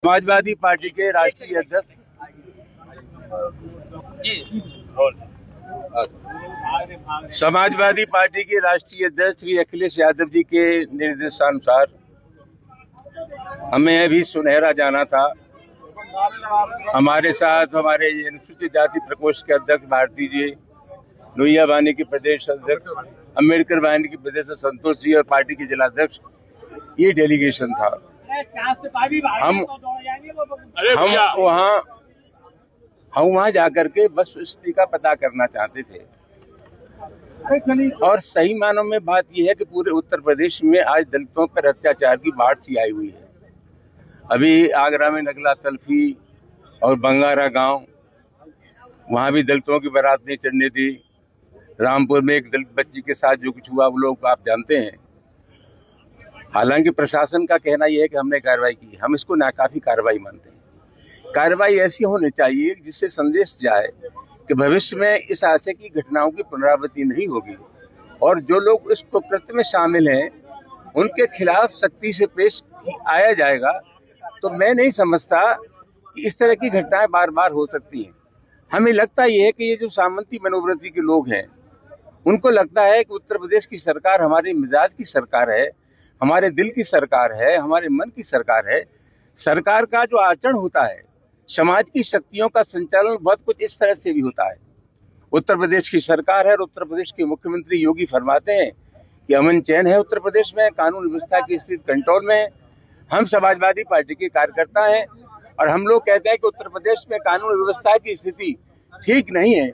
Samajwadi party के राष्ट्रीय अध्यक्ष समाजवादी पार्टी के राष्ट्रीय अध्यक्ष श्री अखिलेश यादव जी के निर्देशानुसार हमें अभी सुनहरा जाना था। हमारे साथ हमारे अनुसूचित जाति प्रकोष्ठ के अध्यक्ष भारती जी, लोहिया वाहिनी के प्रदेश अध्यक्ष, अम्बेडकर वाहिनी के प्रदेश संतोष जी और पार्टी के जिलाध्यक्ष, ये डेलीगेशन था। हम वहाँ जाकर के बस स्थिति का पता करना चाहते थे। और सही मानों में बात यह है कि पूरे उत्तर प्रदेश में आज दलितों पर अत्याचार की बाढ़ सी आई हुई है। अभी आगरा में नगला तल्फी और बंगारा गांव, वहां भी दलितों की बारात नहीं चढ़ने दी। रामपुर में एक दलित बच्ची के साथ जो कुछ हुआ वो लोग आप जानते हैं। हालांकि प्रशासन का कहना यह है कि हमने कार्रवाई की, हम इसको नाकाफी कार्रवाई मानते हैं। कार्रवाई ऐसी होनी चाहिए जिससे संदेश जाए कि भविष्य में इस आशय की घटनाओं की पुनरावृत्ति नहीं होगी और जो लोग इस कुकृत्य में शामिल हैं उनके खिलाफ सख्ती से पेश आया जाएगा। तो मैं नहीं समझता कि इस तरह की घटनाएं बार बार हो सकती हैं। हमें लगता यह है कि ये जो सामंती मनोवृत्ति के लोग हैं उनको लगता है कि उत्तर प्रदेश की सरकार हमारे मिजाज की सरकार है, हमारे दिल की सरकार है, हमारे मन की सरकार है। सरकार का जो आचरण होता है, समाज की शक्तियों का संचालन बहुत कुछ इस तरह से भी होता है। उत्तर प्रदेश की सरकार है और उत्तर प्रदेश के मुख्यमंत्री योगी फरमाते हैं कि अमन चैन है उत्तर प्रदेश में, कानून व्यवस्था की स्थिति कंट्रोल में है। हम समाजवादी पार्टी के कार्यकर्ता हैं और हम लोग कहते हैं कि उत्तर प्रदेश में कानून व्यवस्था की स्थिति ठीक नहीं है।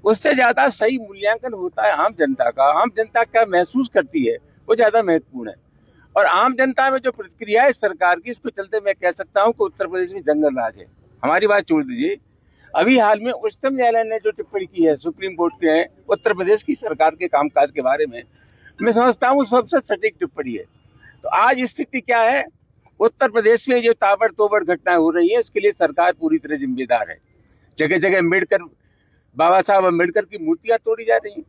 उससे ज्यादा सही मूल्यांकन होता है आम जनता का। आम जनता क्या महसूस करती है वो ज्यादा महत्वपूर्ण है। और आम जनता में जो प्रतिक्रिया है सरकार की, इसको चलते मैं कह सकता हूँ कि उत्तर प्रदेश में जंगल राज है। हमारी बात छोड़ दीजिए, अभी हाल में उच्चतम न्यायालय ने जो टिप्पणी की है सुप्रीम कोर्ट के उत्तर प्रदेश की सरकार के कामकाज के बारे में, मैं समझता हूँ सबसे सटीक टिप्पणी है। तो आज स्थिति क्या है, उत्तर प्रदेश में जो ताबड़तोड़ घटनाएं हो रही है इसके लिए सरकार पूरी तरह जिम्मेदार है। जगह जगह अम्बेडकर, बाबा साहब अम्बेडकर की मूर्तियां तोड़ी जा रही हैं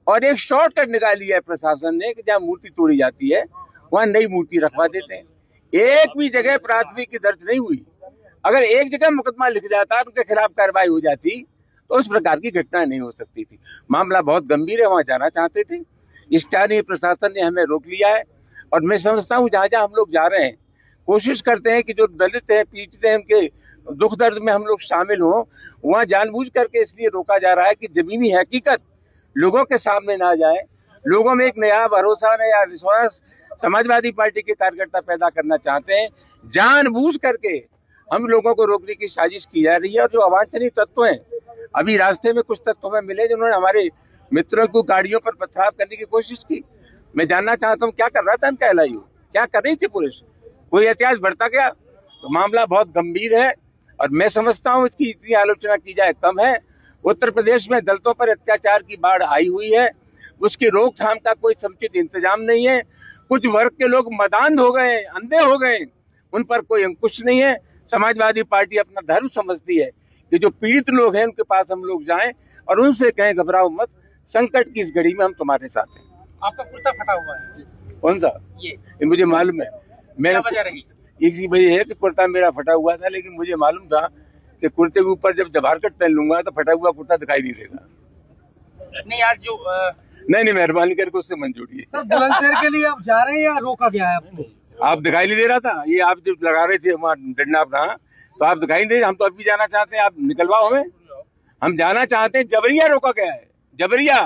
और एक शॉर्टकट निकाली है प्रशासन ने कि जहाँ मूर्ति तोड़ी जाती है वहां नई मूर्ति रखवा देते हैं। एक भी जगह प्राथमिकी दर्ज नहीं हुई। अगर एक जगह मुकदमा लिख जाता, उनके खिलाफ कार्रवाई हो जाती तो उस प्रकार की घटना नहीं हो सकती थी। मामला बहुत गंभीर है, वहां जाना चाहते थे, स्थानीय प्रशासन ने हमें रोक लिया है। और मैं समझता हूँ जहाँ जहाँ हम लोग जा रहे हैं कोशिश करते हैं कि जो दलित हैं, पीड़ित हैं, उनके दुख दर्द में हम लोग शामिल हों। वहाँ जानबूझ करके इसलिए रोका जा रहा है कि जमीनी हकीकत लोगों के सामने ना जाए, लोगों में एक नया भरोसा, नया विश्वास समाजवादी पार्टी के कार्यकर्ता पैदा करना चाहते हैं। जानबूझ करके हम लोगों को रोकने की साजिश की जा रही है। और जो अवांछनीय तत्व हैं, अभी रास्ते में कुछ तत्व में मिले जिन्होंने हमारे मित्रों को गाड़ियों पर पथराव करने की कोशिश की। मैं जानना चाहता हूँ क्या कर रहा था इनका एलआईयू, क्या कर रही थी पुलिस, कोई एहतियात बढ़ता गया? तो मामला बहुत गंभीर है और मैं समझता हूँ इसकी इतनी आलोचना की जाए कम है। उत्तर प्रदेश में दलितों पर अत्याचार की बाढ़ आई हुई है, उसकी रोकथाम का कोई समुचित इंतजाम नहीं है। कुछ वर्ग के लोग मदांध हो गए, अंधे हो गए, उन पर कोई अंकुश नहीं है। समाजवादी पार्टी अपना धर्म समझती है कि जो पीड़ित लोग हैं उनके पास हम लोग जाएं और उनसे कहें घबराओ मत, संकट की इस घड़ी में हम तुम्हारे साथ हैं। आपका कुर्ता फटा हुआ है, कौन सा? ये मुझे मालूम है। क्या वजह रही? इसी वजह है कि कुर्ता मेरा फटा हुआ था, लेकिन मुझे मालूम था कि कुर्ते के ऊपर जब जबारकट पहन लूंगा तो फटा हुआ कुर्ता दिखाई नहीं देगा। नहीं आज जो नहीं मेहरबानी करके उससे मन जोड़िए। सर बुलंदशहर के लिए आप जा रहे हैं या रोका गया है आपको? आप दिखाई नहीं दे रहा था, ये आप जब लगा रहे थे हमारा डंडा अपना, तो आप दिखाई नहीं दे। हम तो अभी जाना चाहते हैं, आप निकलवाओ हमें, हम जाना चाहते हैं। जबरिया रोका गया है, जबरिया।